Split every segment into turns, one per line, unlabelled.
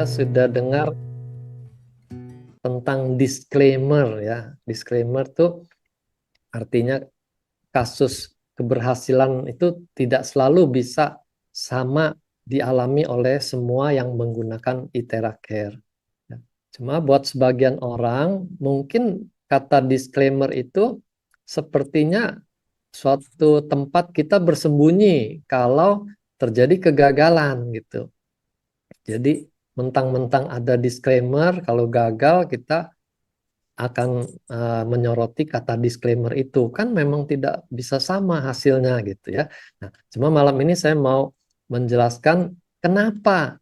sudah dengar tentang disclaimer ya. Disclaimer tuh artinya kasus keberhasilan itu tidak selalu bisa sama dialami oleh semua yang menggunakan Itera Care. Ya. Cuma buat sebagian orang mungkin kata disclaimer itu sepertinya suatu tempat kita bersembunyi kalau terjadi kegagalan gitu. Jadi mentang-mentang ada disclaimer, kalau gagal kita akan menyoroti kata disclaimer itu. Kan memang tidak bisa sama hasilnya gitu ya. Nah, cuma malam ini saya mau menjelaskan kenapa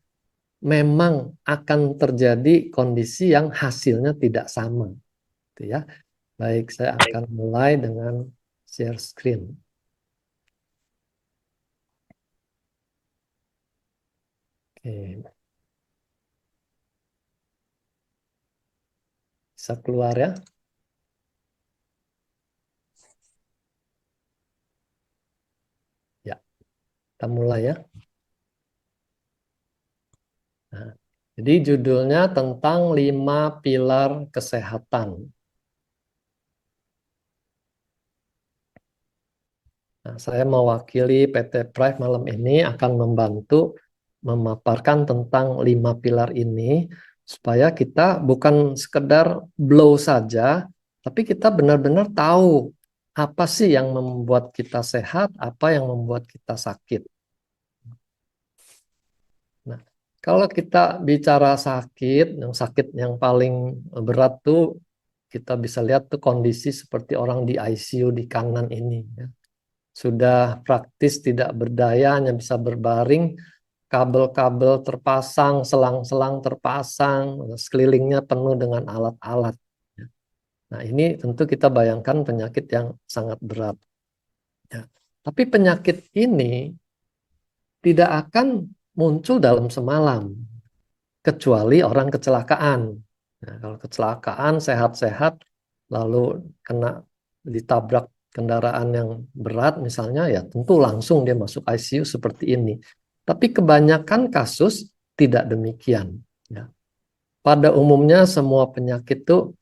memang akan terjadi kondisi yang hasilnya tidak sama. Gitu ya. Baik, saya akan mulai dengan share screen. Oke. Bisa keluar ya. Ya, kita mulai ya. Nah, jadi judulnya tentang 5 pilar kesehatan. Nah, saya mewakili PT Prive malam ini akan membantu memaparkan tentang 5 pilar ini supaya kita bukan sekedar blow saja, tapi kita benar-benar tahu apa sih yang membuat kita sehat, apa yang membuat kita sakit. Nah, kalau kita bicara sakit yang paling berat tuh kita bisa lihat tuh kondisi seperti orang di ICU di kanan ini. Ya. Sudah praktis tidak berdaya, hanya bisa berbaring, kabel-kabel terpasang, selang-selang terpasang, sekelilingnya penuh dengan alat-alat. Ya. Nah, ini tentu kita bayangkan penyakit yang sangat berat. Ya. Tapi penyakit ini tidak akan muncul dalam semalam, kecuali orang kecelakaan. Nah, kalau kecelakaan sehat-sehat lalu kena ditabrak kendaraan yang berat misalnya, ya tentu langsung dia masuk ICU seperti ini. Tapi kebanyakan kasus tidak demikian. Ya. Pada umumnya semua penyakit itu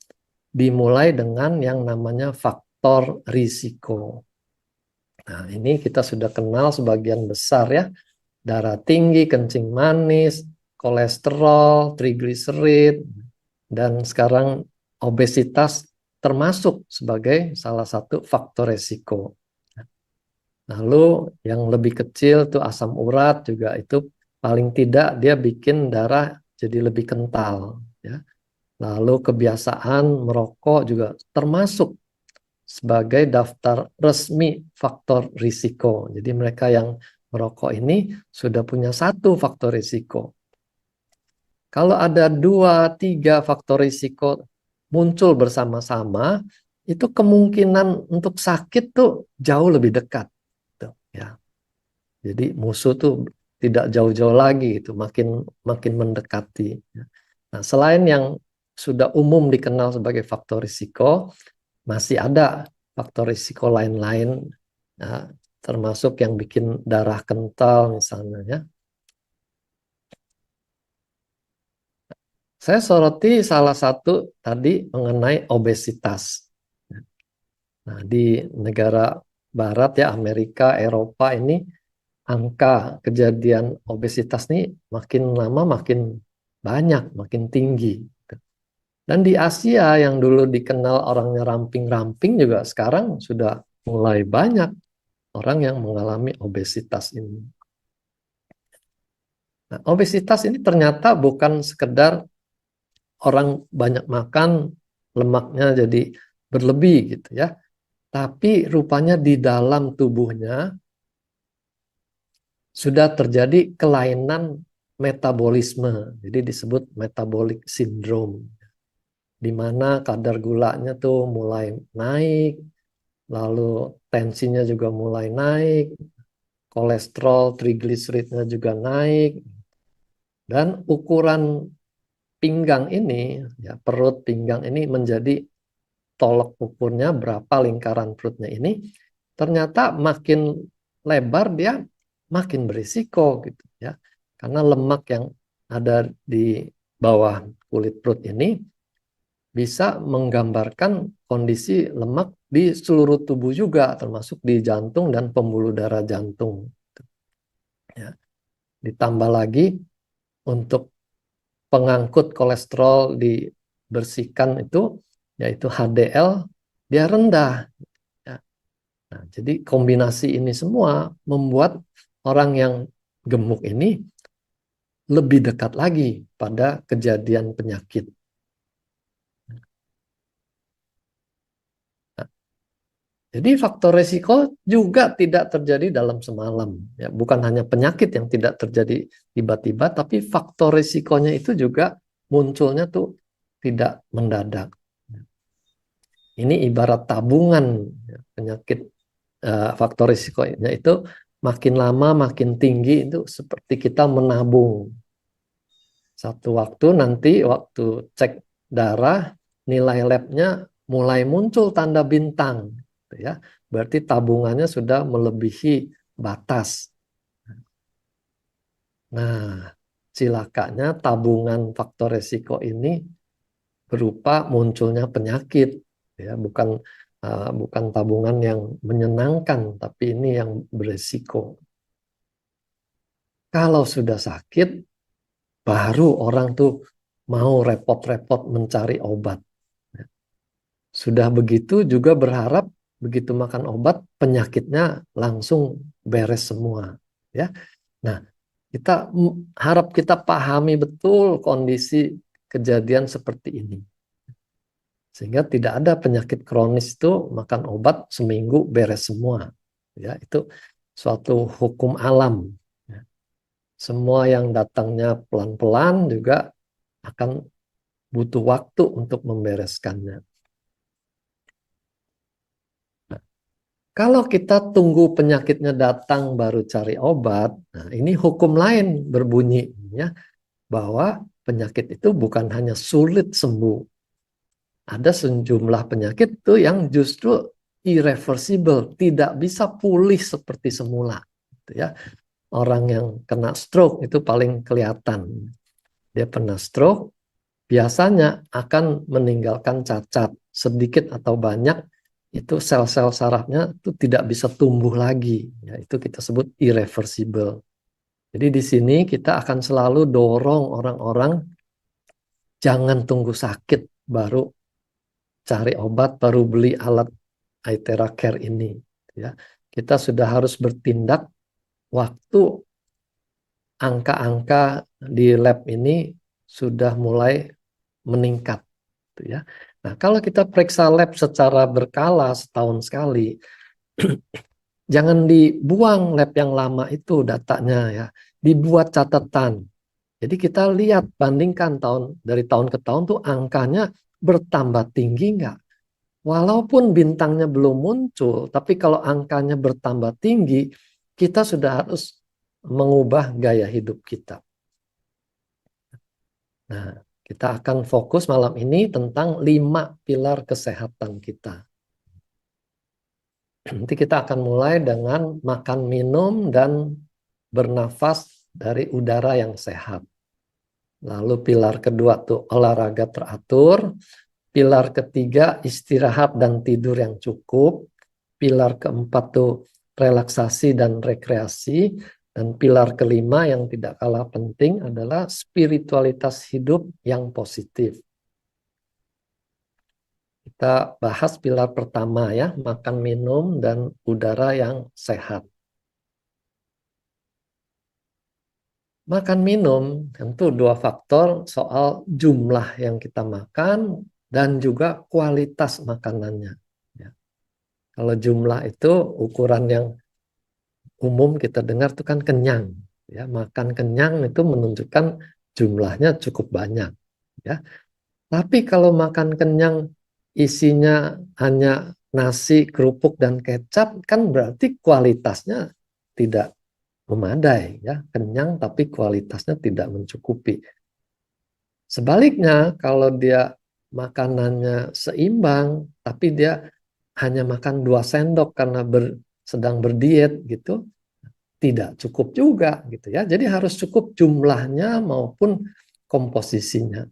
dimulai dengan yang namanya faktor risiko. Nah, ini kita sudah kenal sebagian besar ya. Darah tinggi, kencing manis, kolesterol, trigliserid, dan sekarang obesitas termasuk sebagai salah satu faktor resiko. Lalu yang lebih kecil tuh asam urat juga itu paling tidak dia bikin darah jadi lebih kental. Ya. Lalu kebiasaan merokok juga termasuk sebagai daftar resmi faktor risiko. Jadi mereka yang merokok ini sudah punya satu faktor risiko. Kalau ada 2-3 faktor risiko muncul bersama-sama, itu kemungkinan untuk sakit tuh jauh lebih dekat. Tuh, ya. Jadi musuh tuh tidak jauh-jauh lagi, itu makin mendekati. Nah, selain yang sudah umum dikenal sebagai faktor risiko, masih ada faktor risiko lain-lain, ya, termasuk yang bikin darah kental misalnya. Ya. Saya soroti salah satu tadi mengenai obesitas. Nah, di negara barat ya, Amerika, Eropa ini angka kejadian obesitas ini makin lama makin banyak, makin tinggi. Dan di Asia yang dulu dikenal orangnya ramping-ramping juga sekarang sudah mulai banyak orang yang mengalami obesitas ini. Nah, obesitas ini ternyata bukan sekedar orang banyak makan, lemaknya jadi berlebih gitu ya. Tapi rupanya di dalam tubuhnya sudah terjadi kelainan metabolisme. Jadi disebut metabolic syndrome. Di mana kadar gulanya tuh mulai naik, lalu tensinya juga mulai naik, kolesterol, trigliseridnya juga naik, dan ukuran pinggang ini, ya perut pinggang ini menjadi tolok ukurnya berapa lingkaran perutnya ini, ternyata makin lebar dia makin berisiko gitu ya, karena lemak yang ada di bawah kulit perut ini bisa menggambarkan kondisi lemak di seluruh tubuh juga, termasuk di jantung dan pembuluh darah jantung. Ya. Ditambah lagi untuk pengangkut kolesterol dibersihkan itu, yaitu HDL, dia rendah. Ya. Nah, jadi kombinasi ini semua membuat orang yang gemuk ini lebih dekat lagi pada kejadian penyakit. Nah, jadi faktor resiko juga tidak terjadi dalam semalam. Ya, bukan hanya penyakit yang tidak terjadi tiba-tiba, tapi faktor resikonya itu juga munculnya tuh tidak mendadak. Ini ibarat tabungan, ya, penyakit, faktor risikonya itu makin lama makin tinggi, itu seperti kita menabung. Satu waktu nanti waktu cek darah, nilai labnya mulai muncul tanda bintang, gitu ya. Berarti tabungannya sudah melebihi batas. Nah, cilakanya tabungan faktor risiko ini berupa munculnya penyakit, ya, bukan tabungan yang menyenangkan, tapi ini yang beresiko. Kalau sudah sakit, baru orang tuh mau repot-repot mencari obat. Sudah begitu juga berharap begitu makan obat penyakitnya langsung beres semua, ya. Nah, kita harap kita pahami betul kondisi kejadian seperti ini. Sehingga tidak ada penyakit kronis itu makan obat seminggu beres semua. Ya, itu suatu hukum alam. Ya. Semua yang datangnya pelan-pelan juga akan butuh waktu untuk membereskannya. Nah, kalau kita tunggu penyakitnya datang baru cari obat, nah ini hukum lain berbunyi, ya, bahwa penyakit itu bukan hanya sulit sembuh, ada sejumlah penyakit tuh yang justru irreversible, tidak bisa pulih seperti semula. Gitu ya. Orang yang kena stroke itu paling kelihatan. Dia pernah stroke, biasanya akan meninggalkan cacat sedikit atau banyak, itu sel-sel sarafnya itu tidak bisa tumbuh lagi. Ya, itu kita sebut irreversible. Jadi di sini kita akan selalu dorong orang-orang jangan tunggu sakit baru cari obat, baru beli alat Aithera Care ini, ya. Kita sudah harus bertindak waktu angka-angka di lab ini sudah mulai meningkat, ya. Nah, kalau kita periksa lab secara berkala setahun sekali, jangan dibuang lab yang lama itu datanya, ya. Dibuat catatan. Jadi kita lihat, bandingkan dari tahun ke tahun tuh angkanya bertambah tinggi nggak? Walaupun bintangnya belum muncul, tapi kalau angkanya bertambah tinggi, kita sudah harus mengubah gaya hidup kita. Nah, kita akan fokus malam ini tentang 5 pilar kesehatan kita. Nanti kita akan mulai dengan makan, minum, dan bernafas dari udara yang sehat. Lalu pilar kedua tuh olahraga teratur. Pilar ketiga istirahat dan tidur yang cukup. Pilar keempat tuh relaksasi dan rekreasi. Dan pilar kelima yang tidak kalah penting adalah spiritualitas hidup yang positif. Kita bahas pilar pertama, ya, makan, minum, dan udara yang sehat. Makan minum tentu 2 faktor soal jumlah yang kita makan dan juga kualitas makanannya. Ya. Kalau jumlah itu ukuran yang umum kita dengar itu kan kenyang. Ya, makan kenyang itu menunjukkan jumlahnya cukup banyak. Ya. Tapi kalau makan kenyang isinya hanya nasi, kerupuk, dan kecap, kan berarti kualitasnya tidak memadai, ya, kenyang tapi kualitasnya tidak mencukupi. Sebaliknya, kalau dia makanannya seimbang tapi dia hanya makan 2 sendok karena sedang berdiet gitu, tidak cukup juga gitu ya. Jadi harus cukup jumlahnya maupun komposisinya.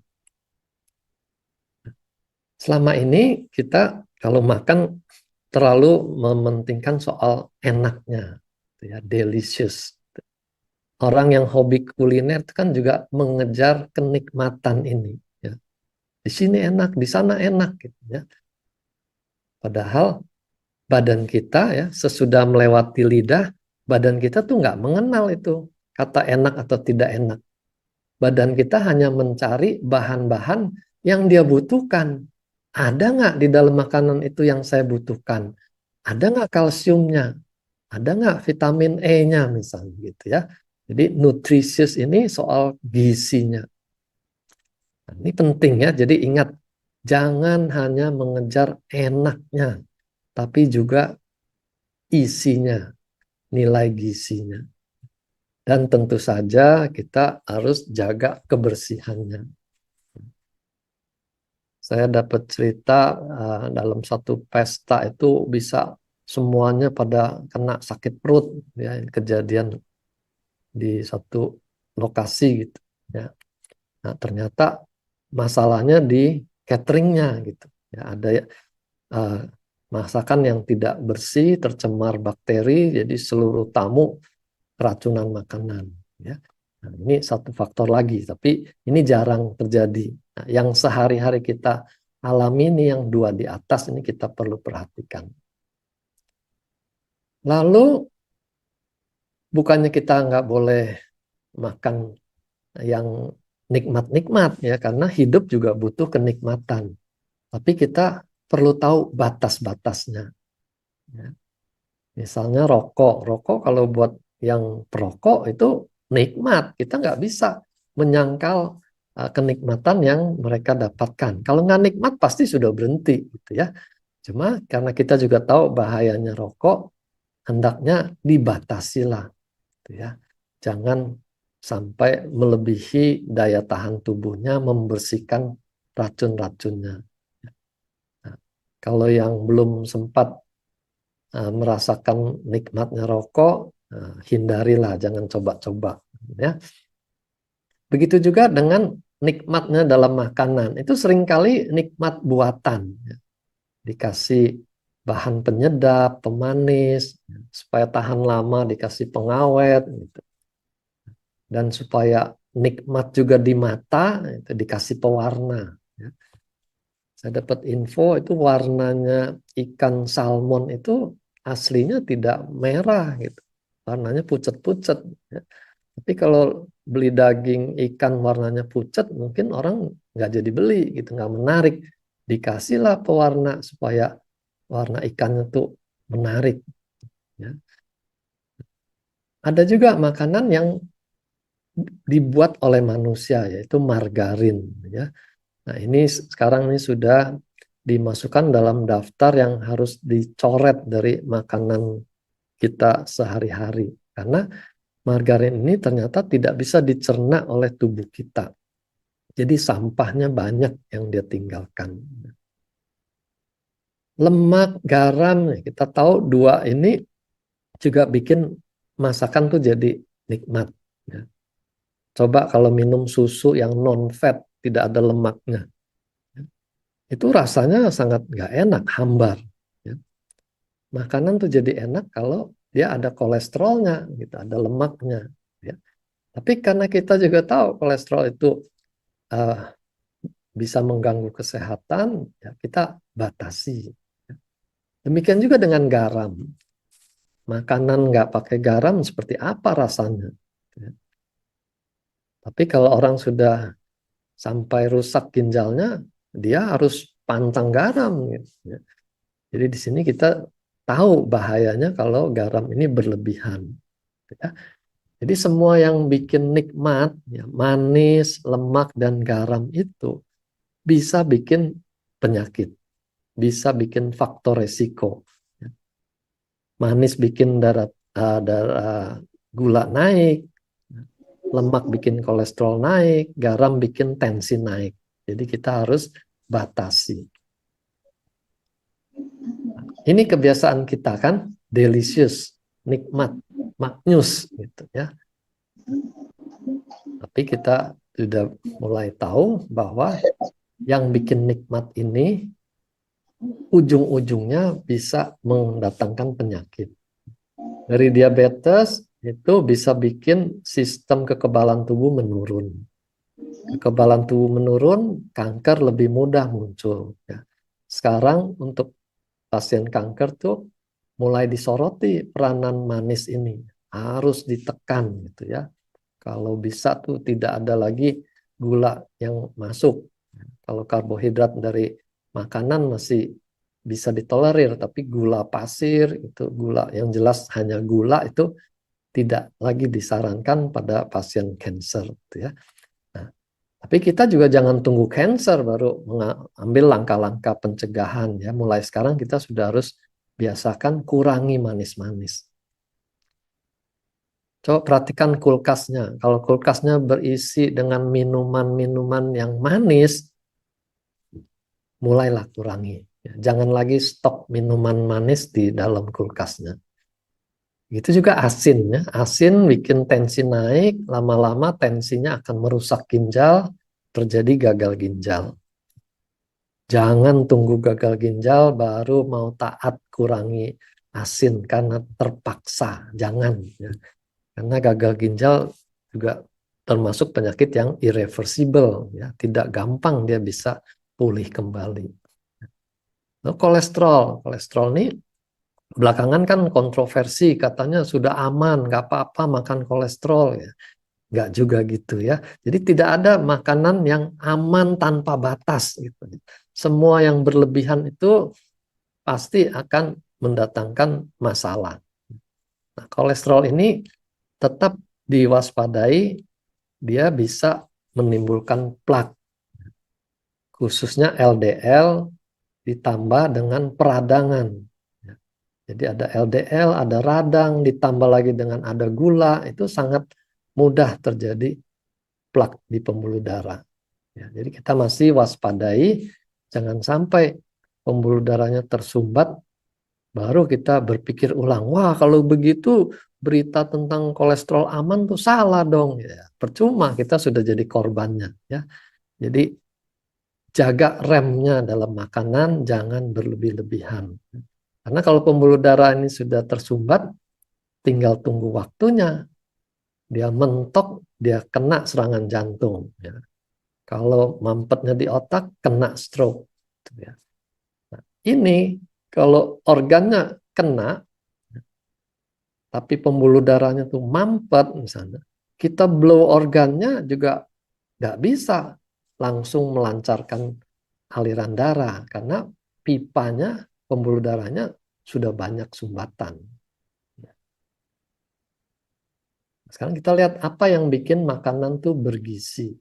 Selama ini kita kalau makan terlalu mementingkan soal enaknya, gitu ya, delicious. Orang yang hobi kuliner itu kan juga mengejar kenikmatan ini. Ya. Di sini enak, di sana enak, gitu ya. Padahal badan kita ya sesudah melewati lidah, badan kita tuh nggak mengenal itu kata enak atau tidak enak. Badan kita hanya mencari bahan-bahan yang dia butuhkan. Ada nggak di dalam makanan itu yang saya butuhkan? Ada nggak kalsiumnya? Ada nggak vitamin E-nya misalnya gitu ya. Jadi nutrisius ini soal gizinya. Nah, ini penting ya. Jadi ingat, jangan hanya mengejar enaknya, tapi juga isinya, nilai gizinya. Dan tentu saja kita harus jaga kebersihannya. Saya dapat cerita dalam satu pesta itu bisa semuanya pada kena sakit perut ya, kejadian di satu lokasi gitu ya. Nah, ternyata masalahnya di cateringnya gitu ya, ada uh, masakan yang tidak bersih, tercemar bakteri, jadi seluruh tamu keracunan makanan ya. Nah, ini satu faktor lagi, tapi ini jarang terjadi. Nah, yang sehari-hari kita alami ini yang dua di atas ini kita perlu perhatikan. Lalu bukannya kita nggak boleh makan yang nikmat-nikmat ya, karena hidup juga butuh kenikmatan. Tapi kita perlu tahu batas-batasnya. Ya. Misalnya rokok, rokok kalau buat yang perokok itu nikmat, kita nggak bisa menyangkal kenikmatan yang mereka dapatkan. Kalau nggak nikmat pasti sudah berhenti, gitu ya. Cuma karena kita juga tahu bahayanya rokok, hendaknya dibatasi lah, gitu ya. Jangan sampai melebihi daya tahan tubuhnya membersihkan racun-racunnya. Nah, kalau yang belum sempat merasakan nikmatnya rokok, hindarilah, jangan coba-coba. Ya. Begitu juga dengan nikmatnya dalam makanan. Itu seringkali nikmat buatan. Ya. Dikasih bahan penyedap, pemanis, supaya tahan lama dikasih pengawet. Gitu. Dan supaya nikmat juga di mata, itu dikasih pewarna. Ya. Saya dapat info itu warnanya ikan salmon itu aslinya tidak merah gitu. Warnanya pucat-pucat. Ya. Tapi kalau beli daging ikan warnanya pucat, mungkin orang nggak jadi beli gitu, nggak menarik. Dikasihlah pewarna supaya warna ikannya tuh menarik. Ya. Ada juga makanan yang dibuat oleh manusia, yaitu margarin. Ya. Nah, ini sekarang ini sudah dimasukkan dalam daftar yang harus dicoret dari makanan kita sehari-hari. Karena margarin ini ternyata tidak bisa dicerna oleh tubuh kita. Jadi sampahnya banyak yang dia tinggalkan. Lemak, garam, kita tahu dua ini juga bikin masakan tuh jadi nikmat. Ya. Coba kalau minum susu yang non-fat, tidak ada lemaknya. Itu rasanya sangat nggak enak, hambar. Ya. Makanan tuh jadi enak kalau dia ada kolesterolnya, gitu, ada lemaknya. Ya. Tapi karena kita juga tahu kolesterol itu uh, bisa mengganggu kesehatan, ya kita batasi. Demikian juga dengan garam. Makanan nggak pakai garam seperti apa rasanya? Ya. Tapi kalau orang sudah sampai rusak ginjalnya, dia harus pantang garam. Gitu. Ya. Jadi di sini kita tahu bahayanya kalau garam ini berlebihan. Ya. Jadi semua yang bikin nikmat, ya, manis, lemak, dan garam itu bisa bikin penyakit, bisa bikin faktor resiko. Ya. Manis bikin darah gula naik, lemak bikin kolesterol naik, garam bikin tensi naik. Jadi kita harus batasi. Ini kebiasaan kita kan, delicious, nikmat. maknyus gitu ya. Tapi kita sudah mulai tahu bahwa yang bikin nikmat ini ujung-ujungnya bisa mendatangkan penyakit. Dari diabetes itu bisa bikin sistem kekebalan tubuh menurun. Kekebalan tubuh menurun, kanker lebih mudah muncul. Ya. Sekarang untuk pasien kanker tuh mulai disoroti peranan manis ini. Harus ditekan gitu ya. Kalau bisa tuh tidak ada lagi gula yang masuk. Kalau karbohidrat dari makanan masih bisa ditolerir, tapi gula pasir itu gula yang jelas hanya gula itu tidak lagi disarankan pada pasien kanker gitu ya. Nah, tapi kita juga jangan tunggu kanker baru mengambil langkah-langkah pencegahan ya. Mulai sekarang kita sudah harus biasakan kurangi manis-manis. Coba perhatikan kulkasnya. Kalau kulkasnya berisi dengan minuman-minuman yang manis, mulailah kurangi. Jangan lagi stok minuman manis di dalam kulkasnya. Itu juga asin ya. Asin bikin tensi naik, lama-lama tensinya akan merusak ginjal, terjadi gagal ginjal. Jangan tunggu gagal ginjal baru mau taat kurangi asin karena terpaksa. Jangan ya. Karena gagal ginjal juga termasuk penyakit yang irreversible ya, tidak gampang dia bisa pulih kembali. Nah, kolesterol ini belakangan kan kontroversi, katanya sudah aman, nggak apa-apa makan kolesterol ya. Nggak juga gitu ya. Jadi tidak ada makanan yang aman tanpa batas gitu. Semua yang berlebihan itu pasti akan mendatangkan masalah. Nah, kolesterol ini tetap diwaspadai, dia bisa menimbulkan plak, khususnya LDL ditambah dengan peradangan. Jadi ada LDL, ada radang, ditambah lagi dengan ada gula, itu sangat mudah terjadi plak di pembuluh darah. Ya, jadi kita masih waspadai, jangan sampai pembuluh darahnya tersumbat, baru kita berpikir ulang, wah kalau begitu berita tentang kolesterol aman tuh salah dong. Ya, percuma kita sudah jadi korbannya. Ya, jadi jaga remnya dalam makanan, jangan berlebih-lebihan. Karena kalau pembuluh darah ini sudah tersumbat, tinggal tunggu waktunya. Dia mentok, dia kena serangan jantung. Ya. Kalau mampetnya di otak, kena stroke. Ya. Nah, ini kalau organnya kena, tapi pembuluh darahnya tuh mampet misalnya, kita blow organnya juga nggak bisa langsung melancarkan aliran darah karena pipanya, pembuluh darahnya sudah banyak sumbatan. Sekarang kita lihat apa yang bikin makanan tuh bergizi.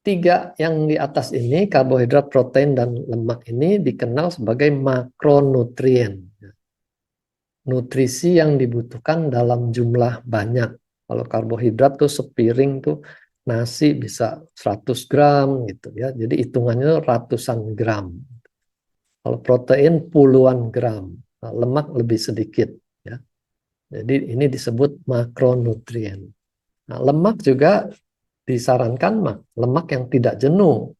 Tiga yang di atas ini, karbohidrat, protein, dan lemak ini dikenal sebagai makronutrien. Nutrisi yang dibutuhkan dalam jumlah banyak. Kalau karbohidrat tuh sepiring tuh nasi bisa 100 gram gitu ya. Jadi hitungannya ratusan gram. Kalau protein puluhan gram. Nah, lemak lebih sedikit ya. Jadi ini disebut makronutrien. Nah, lemak juga disarankan lemak yang tidak jenuh.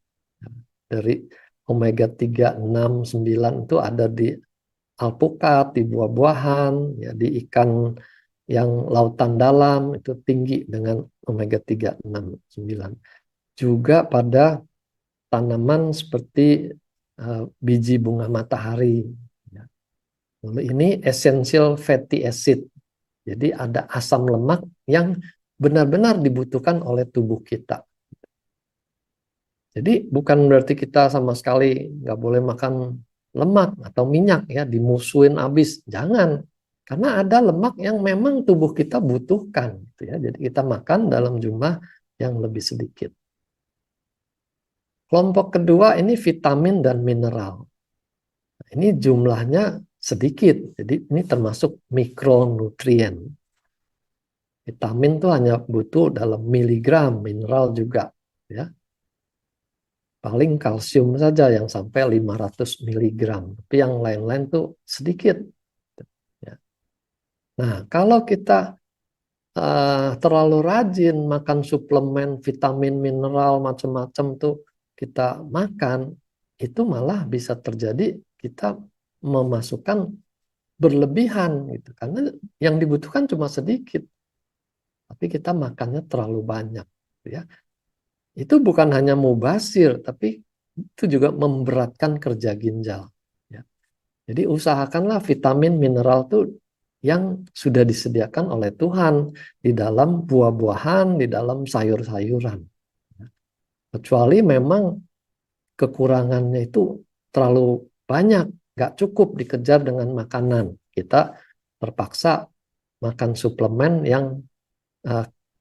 Dari omega 3, 6, 9 itu ada di alpukat, di buah-buahan, ya, di ikan yang lautan dalam itu tinggi dengan omega 3, 6, 9. Juga pada tanaman seperti biji bunga matahari. Ya. Lalu ini essential fatty acid. Jadi ada asam lemak yang benar-benar dibutuhkan oleh tubuh kita. Jadi bukan berarti kita sama sekali nggak boleh makan lemak atau minyak ya, dimusuhin habis. Jangan. Karena ada lemak yang memang tubuh kita butuhkan. Gitu ya. Jadi kita makan dalam jumlah yang lebih sedikit. Kelompok kedua ini vitamin dan mineral. Ini jumlahnya sedikit. Jadi ini termasuk mikronutrien. Vitamin tuh hanya butuh dalam miligram, mineral juga. Ya. Paling kalsium saja yang sampai 500 miligram, tapi yang lain-lain tuh sedikit. Ya. Nah, kalau kita terlalu rajin makan suplemen, vitamin, mineral, macam-macam tuh kita makan, itu malah bisa terjadi kita memasukkan berlebihan gitu. Karena yang dibutuhkan cuma sedikit, tapi kita makannya terlalu banyak. Ya. Itu bukan hanya mubazir, tapi itu juga memberatkan kerja ginjal. Ya. Jadi usahakanlah vitamin mineral itu yang sudah disediakan oleh Tuhan di dalam buah-buahan, di dalam sayur-sayuran. Kecuali memang kekurangannya itu terlalu banyak, nggak cukup dikejar dengan makanan. Kita terpaksa makan suplemen yang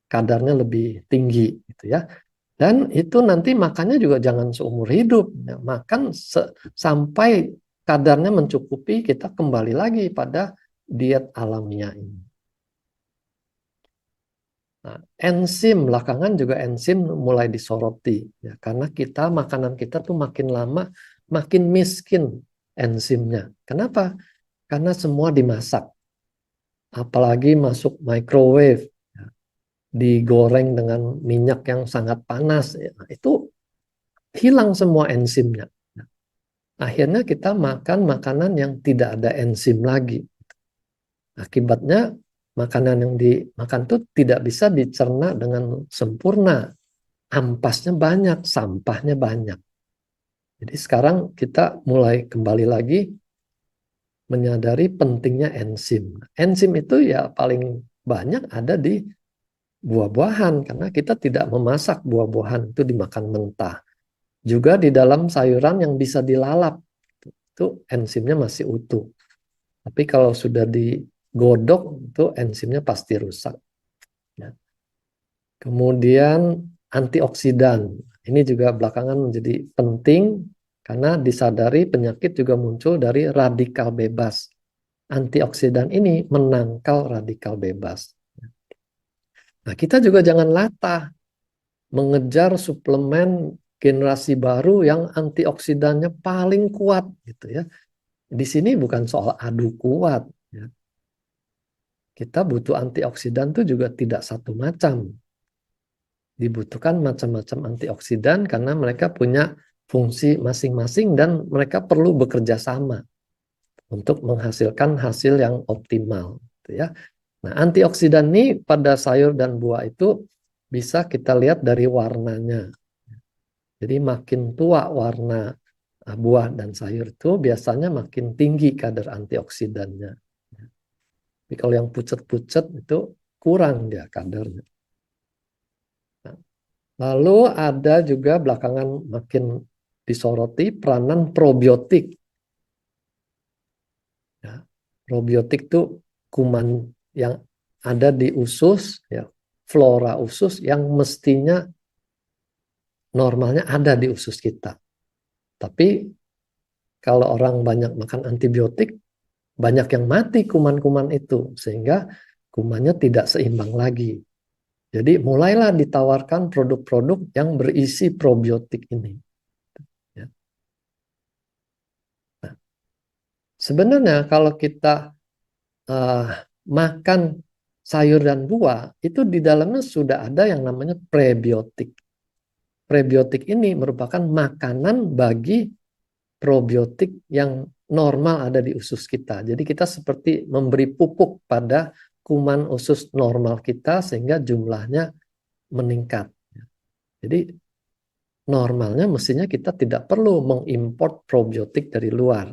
kadarnya lebih tinggi, gitu ya. Dan itu nanti makannya juga jangan seumur hidup. Ya, makan sampai kadarnya mencukupi, kita kembali lagi pada diet alamiah ini. Nah, enzim belakangan juga enzim mulai disoroti ya, karena makanan kita tuh makin lama makin miskin enzimnya. Kenapa? Karena semua dimasak, apalagi masuk microwave, ya, digoreng dengan minyak yang sangat panas, ya, itu hilang semua enzimnya. Akhirnya kita makan makanan yang tidak ada enzim lagi. Akibatnya makanan yang dimakan itu tidak bisa dicerna dengan sempurna. Ampasnya banyak, sampahnya banyak. Jadi sekarang kita mulai kembali lagi menyadari pentingnya enzim. Enzim itu ya paling banyak ada di buah-buahan, karena kita tidak memasak buah-buahan, itu dimakan mentah. Juga di dalam sayuran yang bisa dilalap, itu enzimnya masih utuh. Tapi kalau sudah digodok, itu enzimnya pasti rusak. Ya. Kemudian antioksidan. Ini juga belakangan menjadi penting karena disadari penyakit juga muncul dari radikal bebas. Antioksidan ini menangkal radikal bebas. Nah, kita juga jangan latah mengejar suplemen generasi baru yang antioksidannya paling kuat gitu ya. Di sini bukan soal adu kuat ya. Kita butuh antioksidan itu juga tidak satu macam. Dibutuhkan macam-macam antioksidan karena mereka punya fungsi masing-masing dan mereka perlu bekerja sama untuk menghasilkan hasil yang optimal, gitu ya. Nah, antioksidan ini pada sayur dan buah itu bisa kita lihat dari warnanya. Jadi makin tua warna buah dan sayur itu biasanya makin tinggi kadar antioksidannya. Tapi kalau yang pucet-pucet itu kurang dia kadarnya. Lalu ada juga belakangan makin disoroti peranan probiotik. Ya, probiotik itu kuman yang ada di usus, ya, flora usus yang mestinya normalnya ada di usus kita. Tapi kalau orang banyak makan antibiotik, banyak yang mati kuman-kuman itu, sehingga kumannya tidak seimbang lagi. Jadi mulailah ditawarkan produk-produk yang berisi probiotik ini. Ya. Nah, sebenarnya kalau kita makan sayur dan buah, itu di dalamnya sudah ada yang namanya prebiotik. Prebiotik ini merupakan makanan bagi probiotik yang normal ada di usus kita. Jadi kita seperti memberi pupuk pada kuman usus normal kita sehingga jumlahnya meningkat. Jadi normalnya mestinya kita tidak perlu mengimport probiotik dari luar.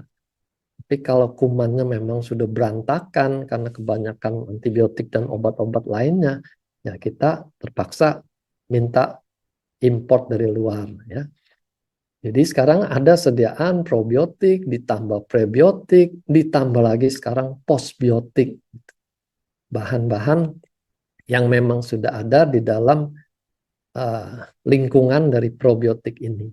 Tapi kalau kumannya memang sudah berantakan karena kebanyakan antibiotik dan obat-obat lainnya, ya kita terpaksa minta import dari luar, ya. Jadi sekarang ada sediaan probiotik, ditambah prebiotik, ditambah lagi sekarang postbiotik. Bahan-bahan yang memang sudah ada di dalam lingkungan dari probiotik ini.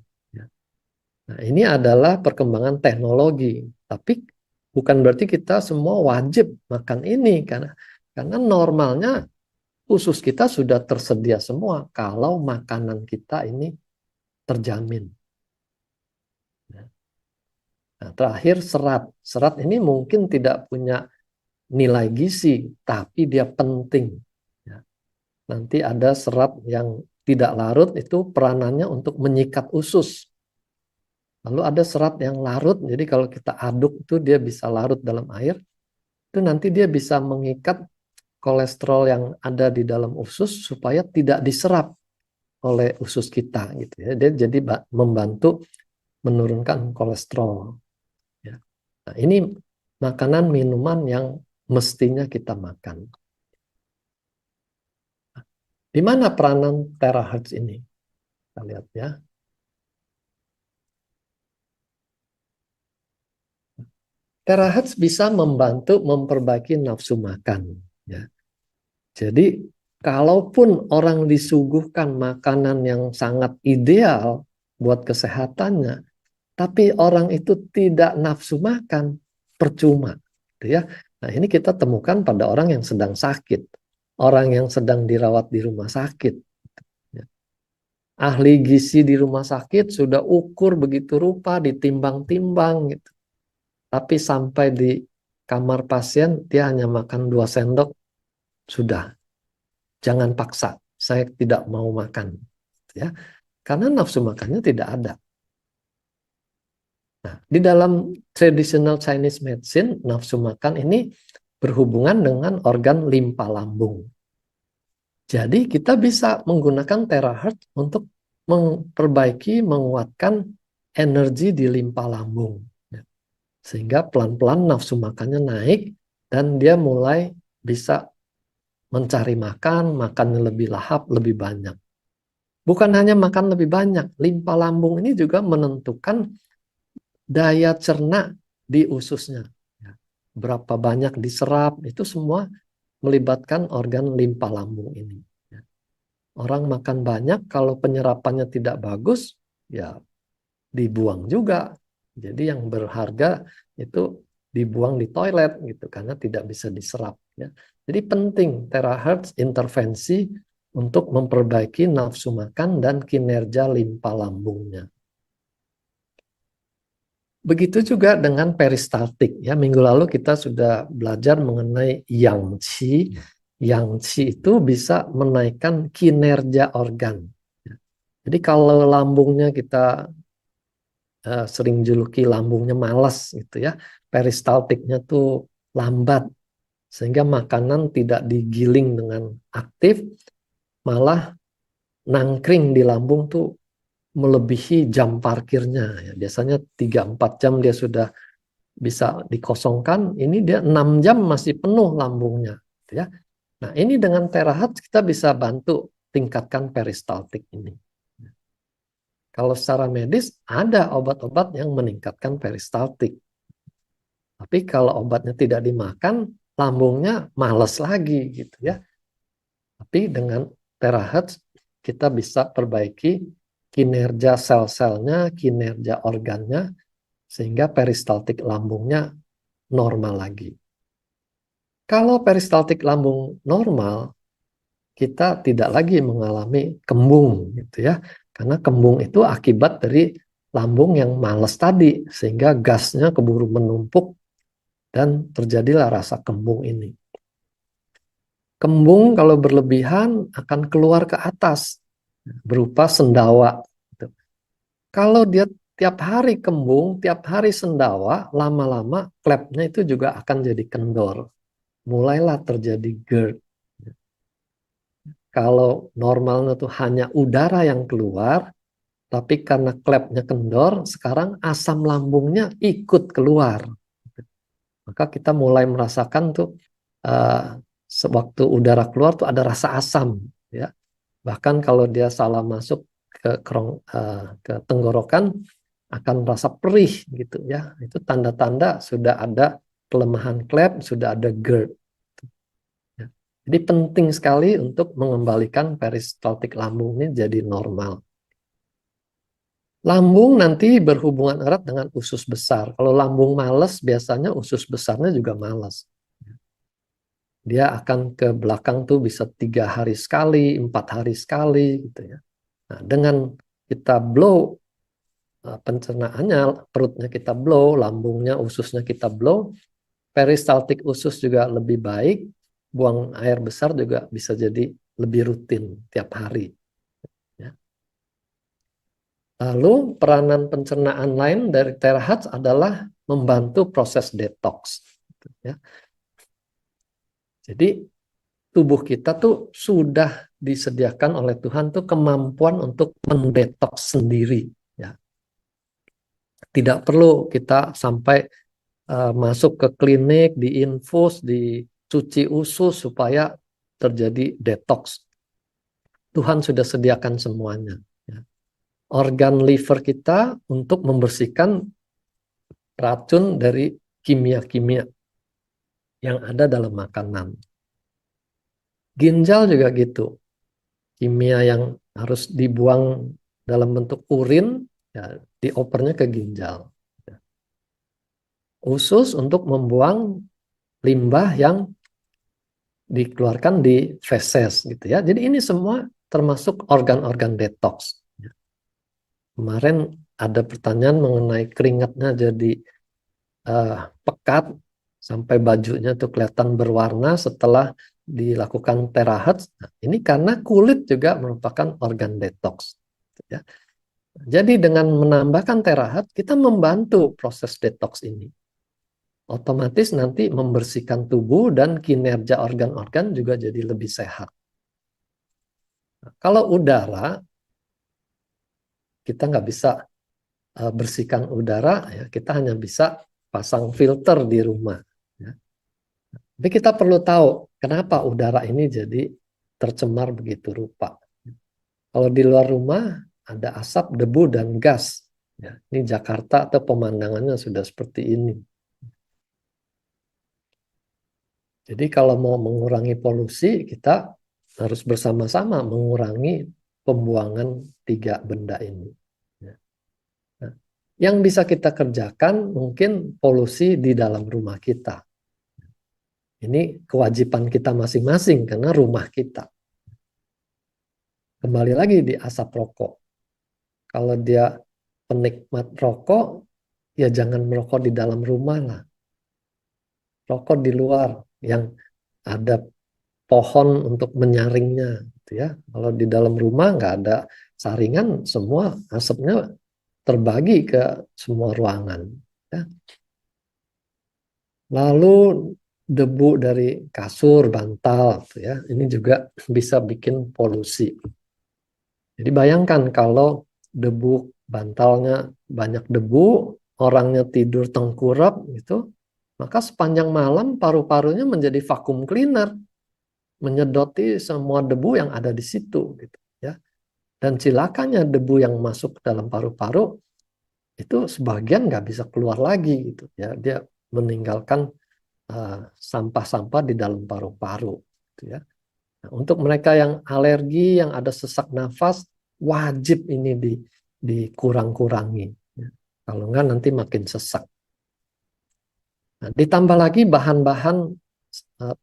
Nah, ini adalah perkembangan teknologi, tapi bukan berarti kita semua wajib makan ini karena normalnya usus kita sudah tersedia semua kalau makanan kita ini terjamin. Nah, terakhir serat. Serat ini mungkin tidak punya nilai gizi, tapi dia penting. Ya. Nanti ada serat yang tidak larut, itu peranannya untuk menyikat usus. Lalu ada serat yang larut, jadi kalau kita aduk itu dia bisa larut dalam air, itu nanti dia bisa mengikat kolesterol yang ada di dalam usus supaya tidak diserap oleh usus kita gitu ya. Dia jadi membantu menurunkan kolesterol. Ya. Nah, ini makanan minuman yang mestinya kita makan. Di mana peranan terahertz ini? Kita lihat ya. Terahertz bisa membantu memperbaiki nafsu makan. Ya. Jadi, kalaupun orang disuguhkan makanan yang sangat ideal buat kesehatannya, tapi orang itu tidak nafsu makan, percuma. Gitu ya. Nah, ini kita temukan pada orang yang sedang sakit, orang yang sedang dirawat di rumah sakit. Ya. Ahli gizi di rumah sakit sudah ukur begitu rupa, ditimbang-timbang gitu. Tapi sampai di kamar pasien, dia hanya makan 2 sendok, sudah. Jangan paksa, saya tidak mau makan. Ya, karena nafsu makannya tidak ada. Nah, di dalam traditional Chinese medicine, nafsu makan ini berhubungan dengan organ limpa lambung. Jadi kita bisa menggunakan terahertz untuk memperbaiki, menguatkan energi di limpa lambung. Sehingga pelan-pelan nafsu makannya naik dan dia mulai bisa mencari makan, makannya lebih lahap, lebih banyak. Bukan hanya makan lebih banyak, limpa lambung ini juga menentukan daya cerna di ususnya. Berapa banyak diserap, itu semua melibatkan organ limpa lambung ini. Orang makan banyak, kalau penyerapannya tidak bagus, ya dibuang juga. Jadi yang berharga itu dibuang di toilet gitu karena tidak bisa diserap. Ya. Jadi penting terahertz intervensi untuk memperbaiki nafsu makan dan kinerja limpa lambungnya. Begitu juga dengan peristaltik. Ya, minggu lalu kita sudah belajar mengenai yang qi. Yang qi itu bisa menaikkan kinerja organ. Jadi kalau lambungnya kita sering juluki lambungnya malas gitu ya, peristaltiknya tuh lambat sehingga makanan tidak digiling dengan aktif, malah nangkring di lambung tuh melebihi jam parkirnya ya. Biasanya 3-4 jam dia sudah bisa dikosongkan, ini dia 6 jam masih penuh lambungnya gitu ya. Nah, ini dengan terahertz kita bisa bantu tingkatkan peristaltik ini. Kalau secara medis ada obat-obat yang meningkatkan peristaltik. Tapi kalau obatnya tidak dimakan, lambungnya males lagi gitu ya. Tapi dengan terahertz kita bisa perbaiki kinerja sel-selnya, kinerja organnya, sehingga peristaltik lambungnya normal lagi. Kalau peristaltik lambung normal, kita tidak lagi mengalami kembung gitu ya. Karena kembung itu akibat dari lambung yang males tadi, sehingga gasnya keburu menumpuk dan terjadilah rasa kembung ini. Kembung kalau berlebihan akan keluar ke atas berupa sendawa. Kalau dia tiap hari kembung, tiap hari sendawa, lama-lama klepnya itu juga akan jadi kendor. Mulailah terjadi GERD. Kalau normalnya tuh hanya udara yang keluar, tapi karena klepnya kendor, sekarang asam lambungnya ikut keluar. Maka kita mulai merasakan tuh sewaktu udara keluar tuh ada rasa asam, ya. Bahkan kalau dia salah masuk ke tenggorokan akan merasa perih gitu ya. Itu tanda-tanda sudah ada kelemahan klep, sudah ada GERD. Ya. Jadi penting sekali untuk mengembalikan peristaltik lambung ini jadi normal. Lambung nanti berhubungan erat dengan usus besar. Kalau lambung malas, biasanya usus besarnya juga malas. Dia akan ke belakang tuh bisa 3 hari sekali, 4 hari sekali gitu ya. Nah, dengan kita blow pencernaannya, perutnya kita blow, lambungnya, ususnya kita blow, peristaltik usus juga lebih baik, buang air besar juga bisa jadi lebih rutin tiap hari. Ya. Lalu peranan pencernaan lain dari terahat adalah membantu proses detox. Ya. Jadi tubuh kita tuh sudah disediakan oleh Tuhan tuh kemampuan untuk mendetoks sendiri. Ya. Tidak perlu kita sampai masuk ke klinik, diinfus, dicuci usus supaya terjadi detox. Tuhan sudah sediakan semuanya. Ya. Organ liver kita untuk membersihkan racun dari kimia-kimia yang ada dalam makanan. Ginjal juga gitu. Kimia yang harus dibuang dalam bentuk urin, ya, diopernya ke ginjal. Ya. Usus untuk membuang limbah yang dikeluarkan di feses gitu ya. Jadi ini semua termasuk organ-organ detox. Kemarin ada pertanyaan mengenai keringatnya jadi pekat sampai bajunya tuh kelihatan berwarna setelah dilakukan terahat. Nah, ini karena kulit juga merupakan organ detox. Ya. Jadi dengan menambahkan terahat kita membantu proses detox ini. Otomatis nanti membersihkan tubuh dan kinerja organ-organ juga jadi lebih sehat. Nah, kalau udara, kita nggak bisa bersihkan udara, ya, kita hanya bisa pasang filter di rumah. Ya. Tapi kita perlu tahu kenapa udara ini jadi tercemar begitu rupa. Kalau di luar rumah ada asap, debu, dan gas. Ya, ini Jakarta atau pemandangannya sudah seperti ini. Jadi kalau mau mengurangi polusi, kita harus bersama-sama mengurangi pembuangan tiga benda ini. Ya. Nah, yang bisa kita kerjakan mungkin polusi di dalam rumah kita. Ini kewajiban kita masing-masing karena rumah kita. Kembali lagi di asap rokok. Kalau dia penikmat rokok, ya jangan merokok di dalam rumah lah. Rokok di luar yang ada pohon untuk menyaringnya, gitu ya. Kalau di dalam rumah nggak ada saringan, semua asapnya terbagi ke semua ruangan. Ya. Lalu debu dari kasur, bantal, gitu ya. Ini juga bisa bikin polusi. Jadi bayangkan kalau debu bantalnya banyak debu, orangnya tidur tengkurap gitu, maka sepanjang malam paru-parunya menjadi vakum cleaner, menyedoti semua debu yang ada di situ gitu ya. Dan cilakanya debu yang masuk ke dalam paru-paru itu sebagian nggak bisa keluar lagi gitu ya. Dia meninggalkan sampah-sampah di dalam paru-paru gitu ya. Nah, untuk mereka yang alergi, yang ada sesak nafas, wajib ini dikurang-kurangi. Ya. Kalau enggak nanti makin sesak. Nah, ditambah lagi bahan-bahan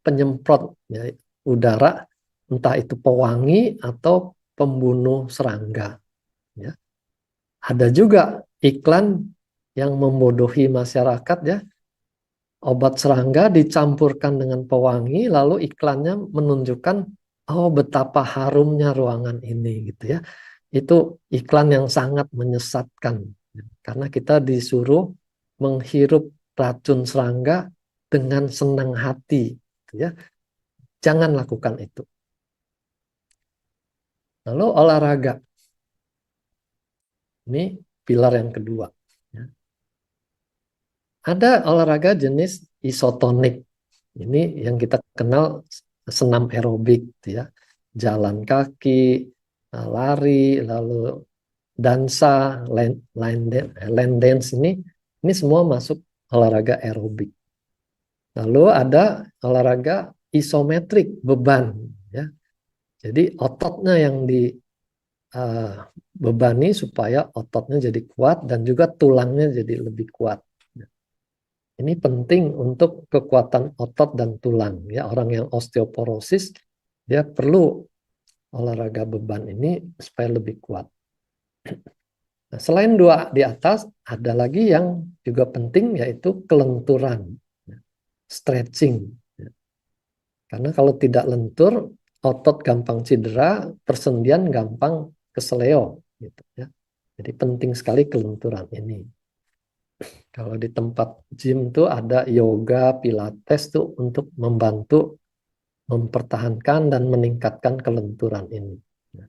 penyemprot ya, udara, entah itu pewangi atau pembunuh serangga. Ya. Ada juga iklan yang membodohi masyarakat ya. Obat serangga dicampurkan dengan pewangi, lalu iklannya menunjukkan, oh betapa harumnya ruangan ini gitu ya. Itu iklan yang sangat menyesatkan, karena kita disuruh menghirup racun serangga dengan senang hati, gitu ya. Jangan lakukan itu. Lalu olahraga, ini pilar yang kedua. Ya. Ada olahraga jenis isotonik. Ini yang kita kenal senam aerobik, gitu ya. Jalan kaki, lari, lalu dansa, line dance ini semua masuk olahraga aerobik. Lalu ada olahraga isometrik, beban, ya. Jadi ototnya yang dibebani supaya ototnya jadi kuat dan juga tulangnya jadi lebih kuat. Ini penting untuk kekuatan otot dan tulang. Ya, orang yang osteoporosis dia perlu olahraga beban ini supaya lebih kuat. Nah, selain dua di atas, ada lagi yang juga penting yaitu kelenturan, stretching. Karena kalau tidak lentur, otot gampang cedera, persendian gampang keseleo, gitu ya. Jadi penting sekali kelenturan ini. Kalau di tempat gym tuh ada yoga, pilates tuh untuk membantu mempertahankan dan meningkatkan kelenturan ini. Nah,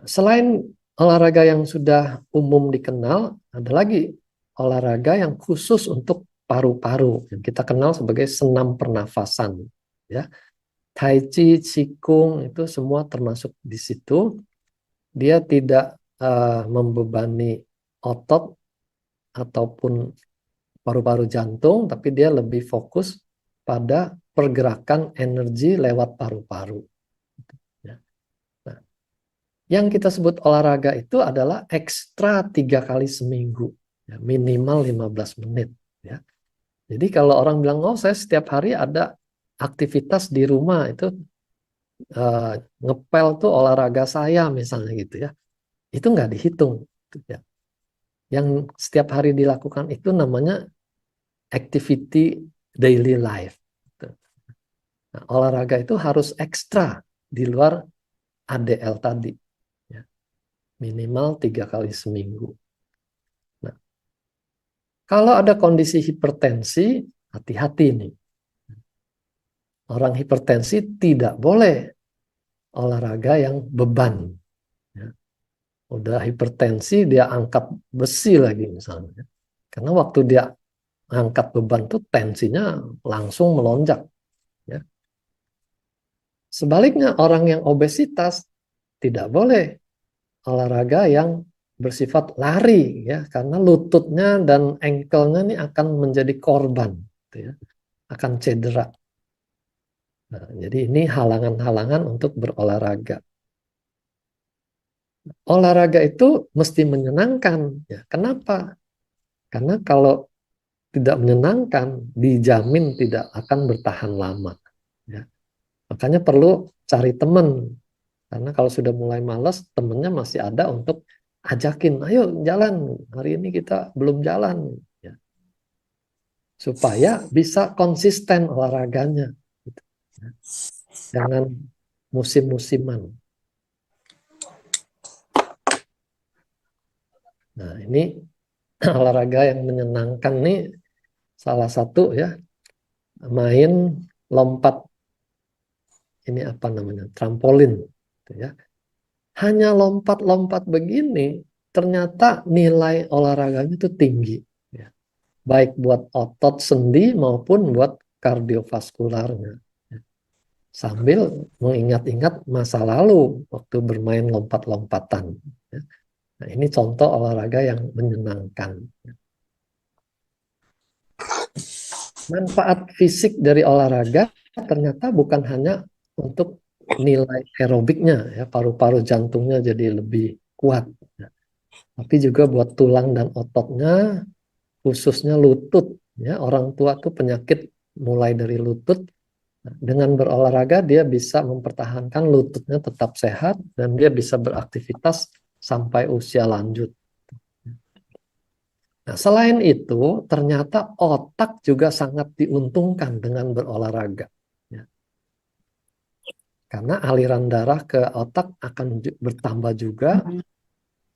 selain olahraga yang sudah umum dikenal, ada lagi olahraga yang khusus untuk paru-paru yang kita kenal sebagai senam pernafasan. Ya, Tai Chi, Qigong itu semua termasuk di situ. Dia tidak membebani otot ataupun paru-paru jantung, tapi dia lebih fokus pada pergerakan energi lewat paru-paru. Ya. Nah, yang kita sebut olahraga itu adalah ekstra 3 kali seminggu, ya, minimal 15 menit. Ya. Jadi kalau orang bilang, oh saya setiap hari ada aktivitas di rumah, itu ngepel tuh olahraga saya misalnya gitu ya, itu nggak dihitung. Ya. Yang setiap hari dilakukan itu namanya activity daily life. Nah, olahraga itu harus ekstra di luar ADL tadi, ya. Minimal 3 kali seminggu. Nah, kalau ada kondisi hipertensi, hati-hati nih. Orang hipertensi tidak boleh olahraga yang beban. Ya. Udah hipertensi, dia angkat besi lagi misalnya. Karena waktu dia angkat beban tuh tensinya langsung melonjak. Ya. Sebaliknya orang yang obesitas tidak boleh olahraga yang bersifat lari, ya, karena lututnya dan ankle-nya ini akan menjadi korban, gitu ya, akan cedera. Nah, jadi ini halangan-halangan untuk berolahraga. Olahraga itu mesti menyenangkan, ya. Kenapa? Karena kalau tidak menyenangkan, dijamin tidak akan bertahan lama. Ya. Makanya perlu cari teman. Karena kalau sudah mulai malas, temennya masih ada untuk ajakin, ayo jalan, hari ini kita belum jalan. Ya. Supaya bisa konsisten olahraganya. Gitu. Ya. Jangan musim-musiman. Nah ini olahraga yang menyenangkan nih, salah satu ya, main lompat, ini apa namanya, trampolin. Gitu ya. Hanya lompat-lompat begini, ternyata nilai olahraganya itu tinggi. Ya. Baik buat otot sendi maupun buat kardiovaskularnya. Ya. Sambil mengingat-ingat masa lalu waktu bermain lompat-lompatan. Ya. Nah, ini contoh olahraga yang menyenangkan. Manfaat fisik dari olahraga ternyata bukan hanya untuk nilai aerobiknya, ya, paru-paru jantungnya jadi lebih kuat, ya, tapi juga buat tulang dan ototnya, khususnya lutut. Ya, orang tua tuh penyakit mulai dari lutut. Nah, dengan berolahraga dia bisa mempertahankan lututnya tetap sehat dan dia bisa beraktivitas sampai usia lanjut. Nah, selain itu, ternyata otak juga sangat diuntungkan dengan berolahraga. Ya. Karena aliran darah ke otak akan bertambah juga,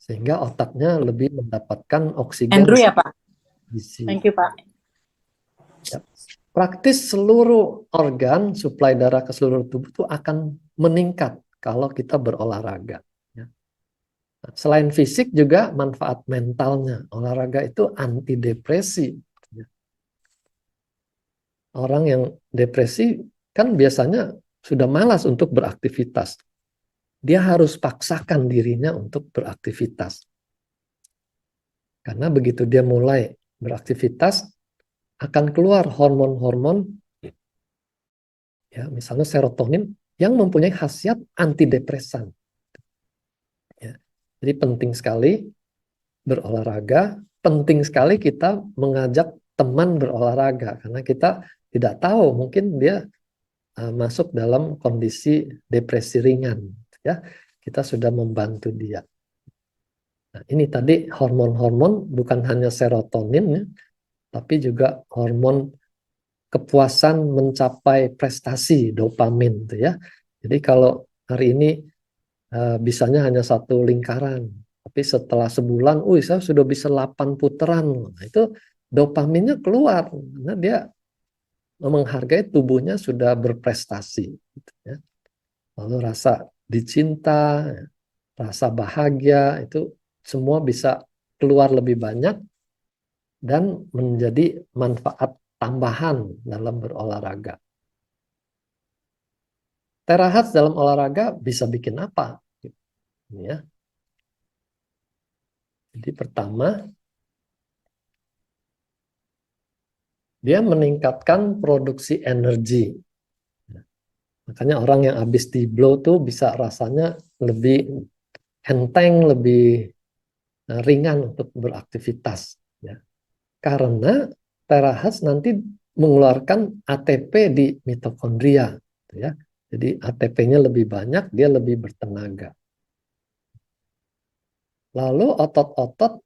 sehingga otaknya lebih mendapatkan oksigen
Andrew ya Pak.
gizi.
Thank you Pak.
Ya. Praktis seluruh organ, suplai darah ke seluruh tubuh itu akan meningkat kalau kita berolahraga. Ya. Nah, selain fisik juga manfaat mentalnya. Olahraga itu antidepresi. Ya. Orang yang depresi kan biasanya sudah malas untuk beraktivitas. Dia harus paksakan dirinya untuk beraktivitas. Karena begitu dia mulai beraktivitas, akan keluar hormon-hormon, ya, misalnya serotonin, yang mempunyai khasiat antidepresan. Ya. Jadi penting sekali berolahraga, penting sekali kita mengajak teman berolahraga, karena kita tidak tahu, mungkin dia masuk dalam kondisi depresi ringan, ya, kita sudah membantu dia. Nah, ini tadi hormon-hormon bukan hanya serotonin ya, tapi juga hormon kepuasan mencapai prestasi, dopamin tuh ya. Jadi kalau hari ini bisanya hanya satu lingkaran, tapi setelah sebulan, saya sudah bisa 8 putaran. Nah, itu dopaminnya keluar karena dia menghargai tubuhnya sudah berprestasi gitu ya. Lalu rasa dicinta, rasa bahagia itu semua bisa keluar lebih banyak dan menjadi manfaat tambahan dalam berolahraga. Terahat dalam olahraga bisa bikin apa? Ya. Jadi pertama, dia meningkatkan produksi energi. Makanya orang yang habis di blow tuh bisa rasanya lebih enteng, lebih ringan untuk beraktivitas. Ya. Karena terahat nanti mengeluarkan ATP di mitokondria. Ya. Jadi ATP-nya lebih banyak, dia lebih bertenaga. Lalu otot-otot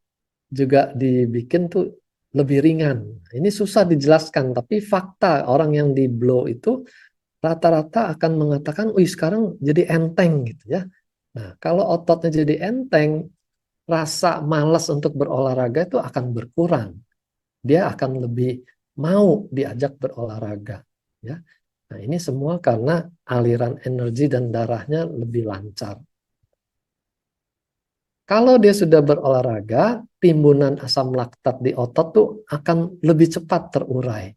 juga dibikin tuh lebih ringan. Ini susah dijelaskan, tapi fakta orang yang di blow itu rata-rata akan mengatakan, sekarang jadi enteng gitu ya. Nah, kalau ototnya jadi enteng, rasa malas untuk berolahraga itu akan berkurang. Dia akan lebih mau diajak berolahraga. Ya. Nah, ini semua karena aliran energi dan darahnya lebih lancar. Kalau dia sudah berolahraga, timbunan asam laktat di otot tuh akan lebih cepat terurai.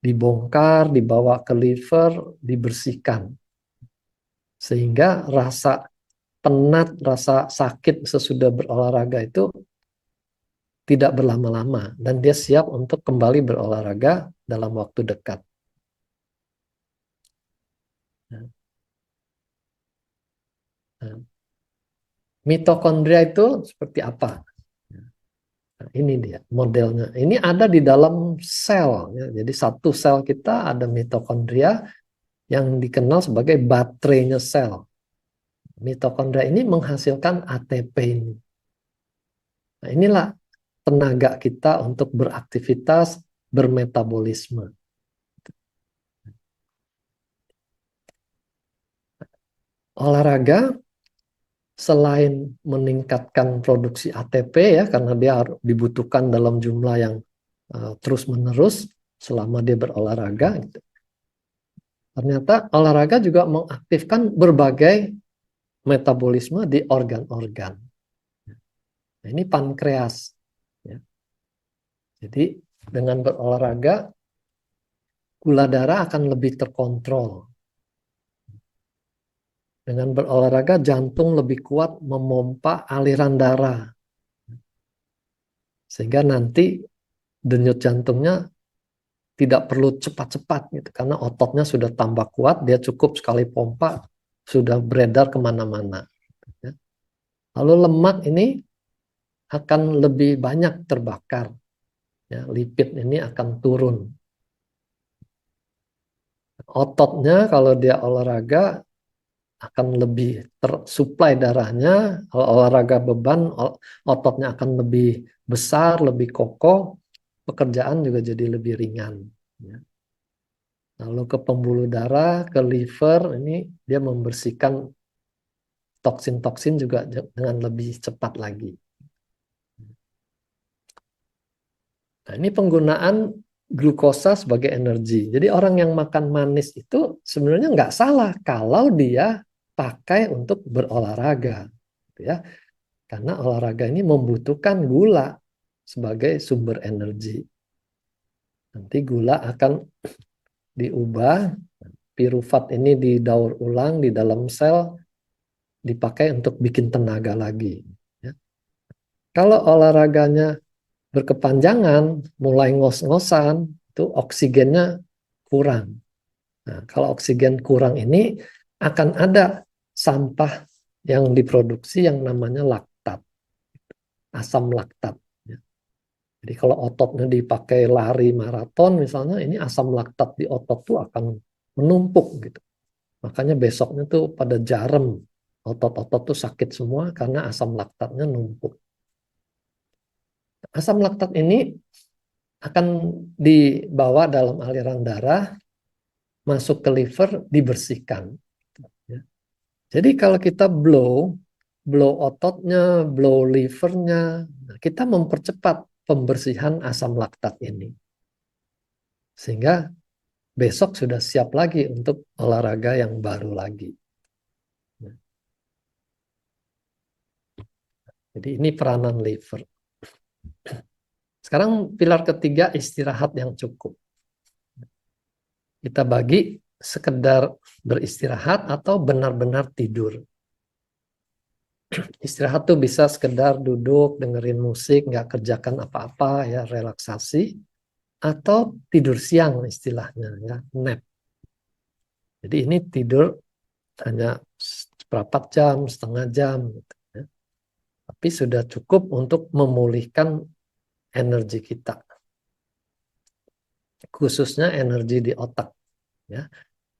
Dibongkar, dibawa ke liver, dibersihkan. Sehingga rasa penat, rasa sakit sesudah berolahraga itu tidak berlama-lama. Dan dia siap untuk kembali berolahraga dalam waktu dekat. Nah, mitokondria itu seperti apa? Nah, ini dia modelnya. Ini ada di dalam sel. Ya. Jadi satu sel kita ada mitokondria yang dikenal sebagai baterainya sel. Mitokondria ini menghasilkan ATP ini. Nah, inilah tenaga kita untuk beraktivitas, bermetabolisme. Olahraga selain meningkatkan produksi ATP ya karena dia dibutuhkan dalam jumlah yang terus-menerus selama dia berolahraga gitu. Ternyata olahraga juga mengaktifkan berbagai metabolisme di organ-organ. Nah, ini pankreas. Ya. Jadi dengan berolahraga gula darah akan lebih terkontrol. Dengan berolahraga jantung lebih kuat memompa aliran darah. Sehingga nanti denyut jantungnya tidak perlu cepat-cepat gitu karena ototnya sudah tambah kuat, dia cukup sekali pompa sudah beredar kemana-mana. Ya. Lalu lemak ini akan lebih banyak terbakar, ya, lipid ini akan turun. Ototnya kalau dia olahraga akan lebih tersuplai darahnya, kalau olahraga beban ototnya akan lebih besar, lebih kokoh, pekerjaan juga jadi lebih ringan. Ya. Lalu ke pembuluh darah, ke liver, ini dia membersihkan toksin-toksin juga dengan lebih cepat lagi. Nah, ini penggunaan glukosa sebagai energi. Jadi orang yang makan manis itu sebenarnya nggak salah kalau dia pakai untuk berolahraga. Gitu ya. Karena olahraga ini membutuhkan gula sebagai sumber energi. Nanti gula akan diubah, pirufat ini didaur ulang di dalam sel, dipakai untuk bikin tenaga lagi. Ya. Kalau olahraganya berkepanjangan, mulai ngos-ngosan, itu oksigennya kurang. Nah, kalau oksigen kurang ini akan ada sampah yang diproduksi yang namanya laktat, asam laktat. Jadi kalau ototnya dipakai lari maraton misalnya, ini asam laktat di otot tuh akan menumpuk gitu. Makanya besoknya tuh pada jarem Otot-otot tuh sakit semua karena asam laktatnya numpuk. Asam laktat ini akan dibawa dalam aliran darah, masuk ke liver, dibersihkan. Ya. Jadi kalau kita blow ototnya, blow livernya, kita mempercepat pembersihan asam laktat ini. Sehingga besok sudah siap lagi untuk olahraga yang baru lagi. Jadi ini peranan liver. Sekarang pilar ketiga, istirahat yang cukup. Kita bagi sekedar beristirahat atau benar-benar tidur. Istirahat tuh bisa sekedar duduk, dengerin musik, nggak kerjakan apa-apa, ya relaksasi, atau tidur siang istilahnya, ya nap. Jadi ini tidur hanya seperempat jam, setengah jam, gitu, ya. Tapi sudah cukup untuk memulihkan energi kita, khususnya energi di otak, ya.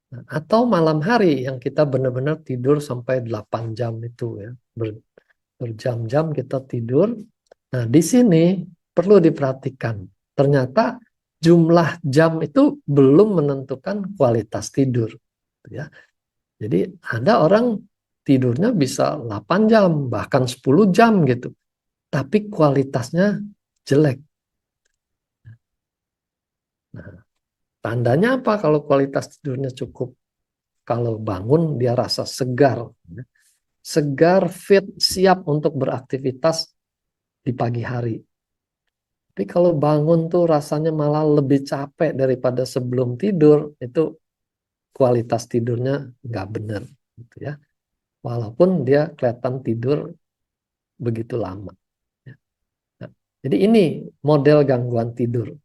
Atau malam hari yang kita benar-benar tidur sampai 8 jam itu, ya. Berjam-jam kita tidur. Nah, di sini perlu diperhatikan. Ternyata jumlah jam itu belum menentukan kualitas tidur, ya. Jadi ada orang tidurnya bisa 8 jam, bahkan 10 jam gitu. Tapi kualitasnya jelek. Nah, tandanya apa kalau kualitas tidurnya cukup? Kalau bangun dia rasa segar, ya. Segar, fit, siap untuk beraktivitas di pagi hari. Tapi kalau bangun tuh rasanya malah lebih capek daripada sebelum tidur, itu kualitas tidurnya nggak benar, gitu ya. Walaupun dia kelihatan tidur begitu lama. Ya. Nah, jadi ini model gangguan tidur.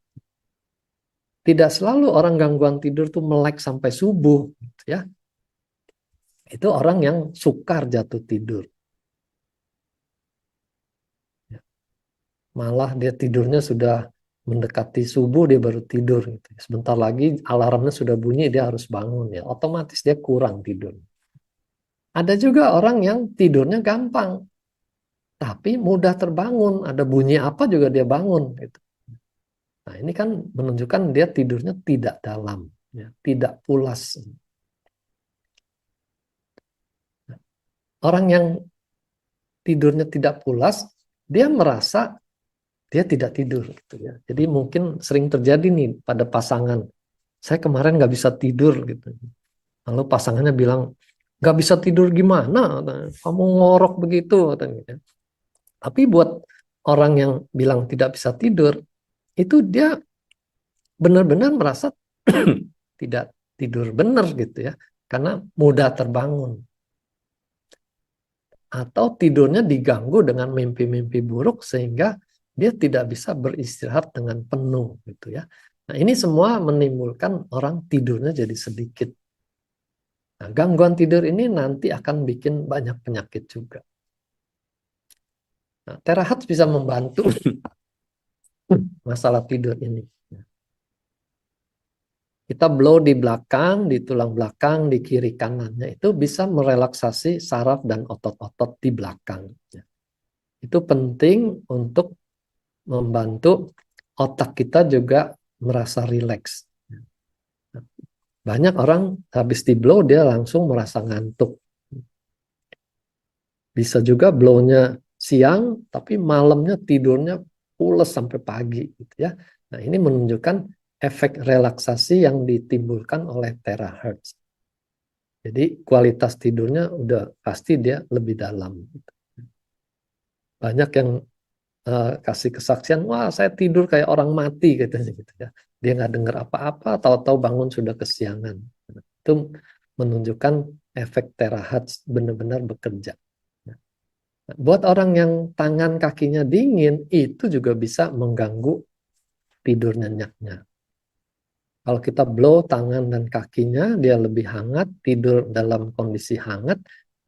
Tidak selalu orang gangguan tidur tuh melek sampai subuh, gitu ya. Itu orang yang sukar jatuh tidur. Ya. Malah dia tidurnya sudah mendekati subuh dia baru tidur gitu. Sebentar lagi alarmnya sudah bunyi dia harus bangun, ya. Otomatis dia kurang tidur. Ada juga orang yang tidurnya gampang tapi mudah terbangun. Ada bunyi apa juga dia bangun gitu. Nah, ini kan menunjukkan dia tidurnya tidak dalam, ya, tidak pulas. Orang yang tidurnya tidak pulas, dia merasa dia tidak tidur gitu ya. Jadi mungkin sering terjadi nih pada pasangan. Saya kemarin nggak bisa tidur gitu. Lalu pasangannya bilang, nggak bisa tidur gimana? Kamu ngorok begitu, katanya. Tapi buat orang yang bilang tidak bisa tidur, itu dia benar-benar merasa tidak tidur benar gitu ya, karena mudah terbangun. Atau tidurnya diganggu dengan mimpi-mimpi buruk sehingga dia tidak bisa beristirahat dengan penuh gitu ya. Nah, ini semua menimbulkan orang tidurnya jadi sedikit. Nah, gangguan tidur ini nanti akan bikin banyak penyakit juga. Nah, terahat bisa membantu masalah tidur ini. Kita blow di belakang, di tulang belakang, di kiri kanannya itu bisa merelaksasi saraf dan otot-otot di belakang. Itu penting untuk membantu otak kita juga merasa rileks. Banyak orang habis di blow dia langsung merasa ngantuk. Bisa juga blow-nya siang, tapi malamnya tidurnya pules sampai pagi, gitu ya. Nah, ini menunjukkan efek relaksasi yang ditimbulkan oleh terahertz. Jadi kualitas tidurnya udah pasti dia lebih dalam. Banyak yang kasih kesaksian, wah saya tidur kayak orang mati katanya gitu ya. Dia nggak dengar apa-apa, tahu-tahu bangun sudah kesiangan. Itu menunjukkan efek terahertz benar-benar bekerja. Buat orang yang tangan kakinya dingin, itu juga bisa mengganggu tidur nyenyaknya. Kalau kita blow tangan dan kakinya, dia lebih hangat, tidur dalam kondisi hangat,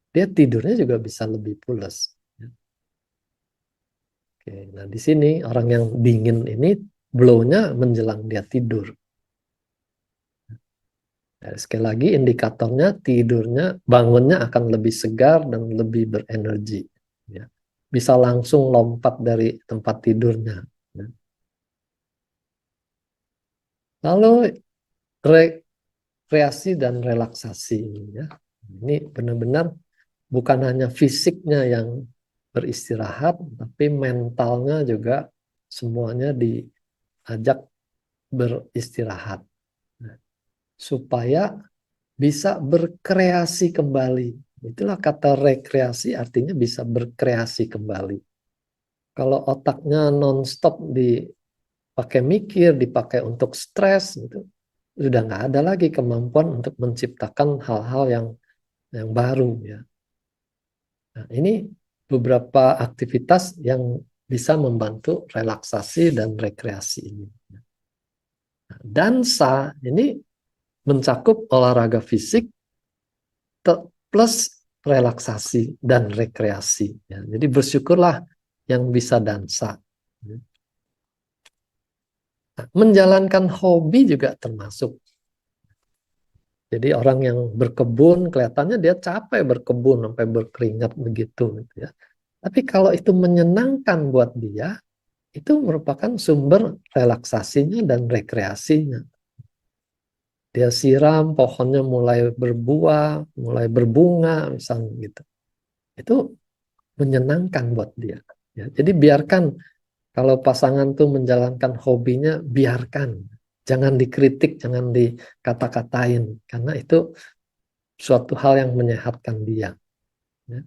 dia tidurnya juga bisa lebih pules. Oke, nah di sini orang yang dingin ini blow-nya menjelang dia tidur. Ya, sekali lagi indikatornya tidurnya, bangunnya akan lebih segar dan lebih berenergi. Ya. Bisa langsung lompat dari tempat tidurnya. Ya. Lalu rekreasi dan relaksasi. Ya. Ini benar-benar bukan hanya fisiknya yang beristirahat, tapi mentalnya juga semuanya diajak beristirahat. Nah, supaya bisa berkreasi kembali. Itulah kata rekreasi, artinya bisa berkreasi kembali. Kalau otaknya non-stop dipakai mikir, dipakai untuk stres, gitu, sudah nggak ada lagi kemampuan untuk menciptakan hal-hal yang baru. Ya. Nah, ini beberapa aktivitas yang bisa membantu relaksasi dan rekreasi ini. Nah, dansa ini mencakup olahraga fisik plus relaksasi dan rekreasi. Ya. Jadi bersyukurlah yang bisa dansa. Nah, menjalankan hobi juga termasuk. Jadi orang yang berkebun kelihatannya dia capek berkebun sampai berkeringat begitu, gitu ya. Tapi kalau itu menyenangkan buat dia, itu merupakan sumber relaksasinya dan rekreasinya. Dia siram pohonnya mulai berbuah, mulai berbunga misalnya gitu. Itu menyenangkan buat dia. Ya, jadi biarkan kalau pasangan tuh menjalankan hobinya, biarkan. Jangan dikritik, jangan dikata-katain. Karena itu suatu hal yang menyehatkan dia. Ya.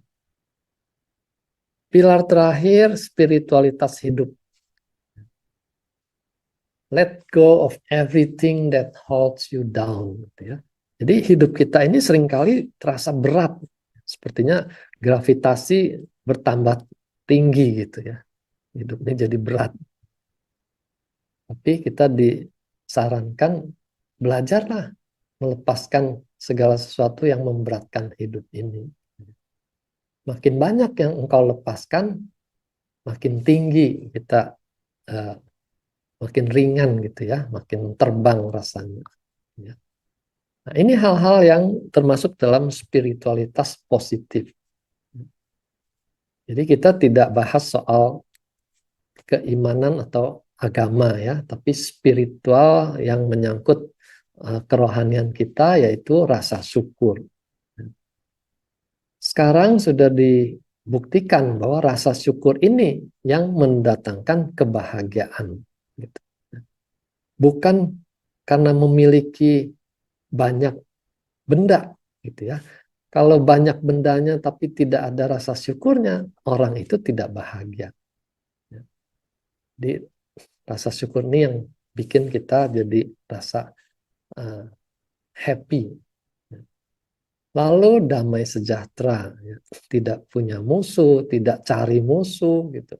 Pilar terakhir, spiritualitas hidup. Let go of everything that holds you down. Gitu ya. Jadi hidup kita ini seringkali terasa berat. Sepertinya gravitasi bertambah tinggi gitu ya. Hidupnya jadi berat. Tapi kita disarankan belajarlah melepaskan segala sesuatu yang memberatkan hidup ini. Makin banyak yang engkau lepaskan, makin tinggi kita, uh, makin ringan gitu ya, makin terbang rasanya. Ya. Nah, ini hal-hal yang termasuk dalam spiritualitas positif. Jadi kita tidak bahas soal keimanan atau agama ya, tapi spiritual yang menyangkut kerohanian kita, yaitu rasa syukur. Sekarang sudah dibuktikan bahwa rasa syukur ini yang mendatangkan kebahagiaan. Gitu. Bukan karena memiliki banyak benda, gitu ya. Kalau banyak bendanya tapi tidak ada rasa syukurnya, orang itu tidak bahagia. Jadi rasa syukur ini yang bikin kita jadi rasa uh, happy. Lalu damai sejahtera, ya. Tidak punya musuh, tidak cari musuh, gitu.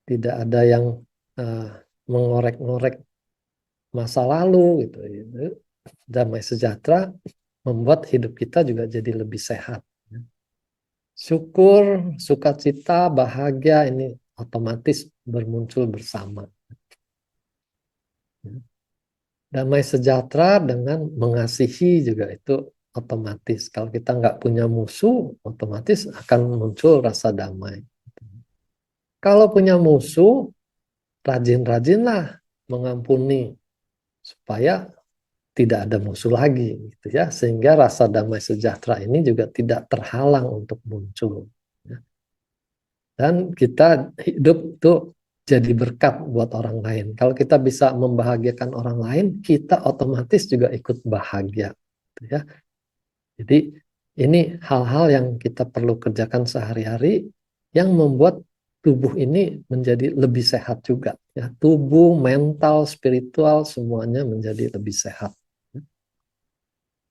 Tidak ada yang uh, mengorek-ngorek masa lalu, gitu. Damai sejahtera membuat hidup kita juga jadi lebih sehat. Syukur, sukacita, bahagia ini otomatis bermuncul bersama. Damai sejahtera dengan mengasihi juga itu otomatis. Kalau kita nggak punya musuh, otomatis akan muncul rasa damai. Kalau punya musuh, rajin-rajinlah mengampuni supaya tidak ada musuh lagi, gitu ya. Sehingga rasa damai sejahtera ini juga tidak terhalang untuk muncul. Ya. Dan kita hidup itu jadi berkat buat orang lain. Kalau kita bisa membahagiakan orang lain, kita otomatis juga ikut bahagia. Gitu ya. Jadi ini hal-hal yang kita perlu kerjakan sehari-hari yang membuat tubuh ini menjadi lebih sehat juga. Ya, tubuh, mental, spiritual semuanya menjadi lebih sehat.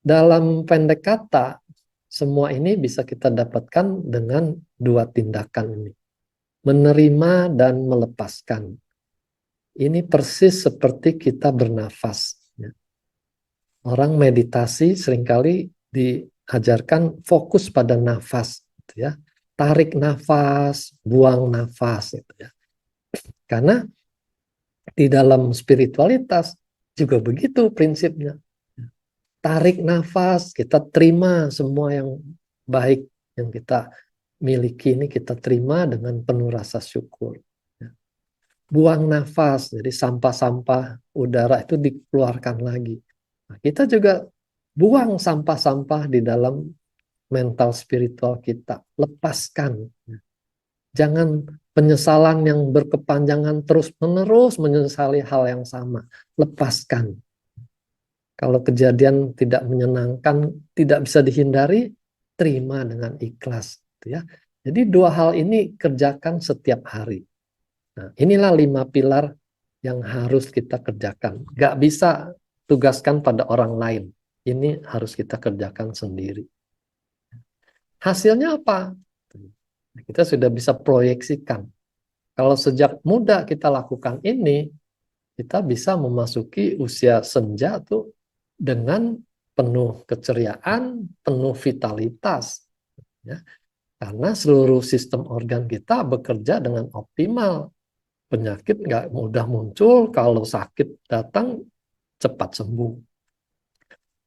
Dalam pendek kata, semua ini bisa kita dapatkan dengan dua tindakan ini. Menerima dan melepaskan. Ini persis seperti kita bernafas. Orang meditasi seringkali diajarkan fokus pada nafas, gitu ya. Tarik nafas, buang nafas, gitu ya. Karena di dalam spiritualitas juga begitu prinsipnya. tarik nafas, kita terima semua yang baik yang kita miliki ini, kita terima dengan penuh rasa syukur. Buang nafas, jadi sampah-sampah udara itu dikeluarkan lagi. Nah, kita juga buang sampah-sampah di dalam mental spiritual kita, lepaskan. Jangan penyesalan yang berkepanjangan terus-menerus menyesali hal yang sama, lepaskan. Kalau kejadian tidak menyenangkan, tidak bisa dihindari, terima dengan ikhlas. Ya. Jadi dua hal ini kerjakan setiap hari. Nah, inilah 5 pilar yang harus kita kerjakan. Gak bisa tugaskan pada orang lain. Ini harus kita kerjakan sendiri. Hasilnya apa? Kita sudah bisa proyeksikan. Kalau sejak muda kita lakukan ini, kita bisa memasuki usia senja tuh dengan penuh keceriaan, penuh vitalitas. Ya. Karena seluruh sistem organ kita bekerja dengan optimal. Penyakit nggak mudah muncul, kalau sakit datang cepat sembuh.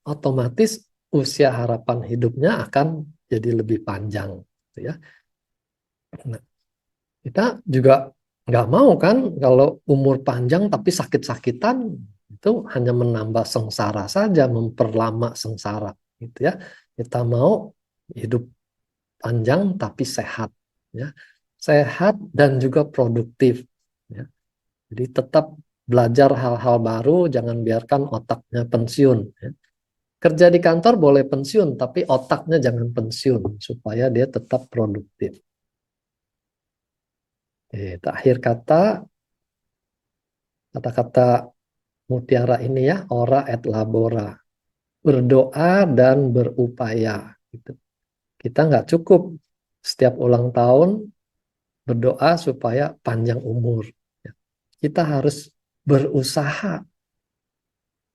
Otomatis usia harapan hidupnya akan jadi lebih panjang. Ya. Nah, kita juga nggak mau kan kalau umur panjang tapi sakit-sakitan, itu hanya menambah sengsara saja, memperlama sengsara gitu ya. Kita mau hidup panjang tapi sehat ya. Sehat dan juga produktif ya. Jadi tetap belajar hal-hal baru, jangan biarkan otaknya pensiun ya. Kerja di kantor boleh pensiun tapi otaknya jangan pensiun supaya dia tetap produktif. Akhir kata-kata mutiara ini ya, ora et labora, berdoa dan berupaya. Gitu. Kita nggak cukup setiap ulang tahun berdoa supaya panjang umur. Kita harus berusaha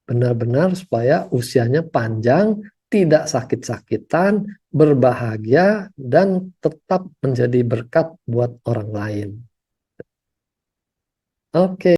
benar-benar supaya usianya panjang, tidak sakit-sakitan, berbahagia, dan tetap menjadi berkat buat orang lain. Oke.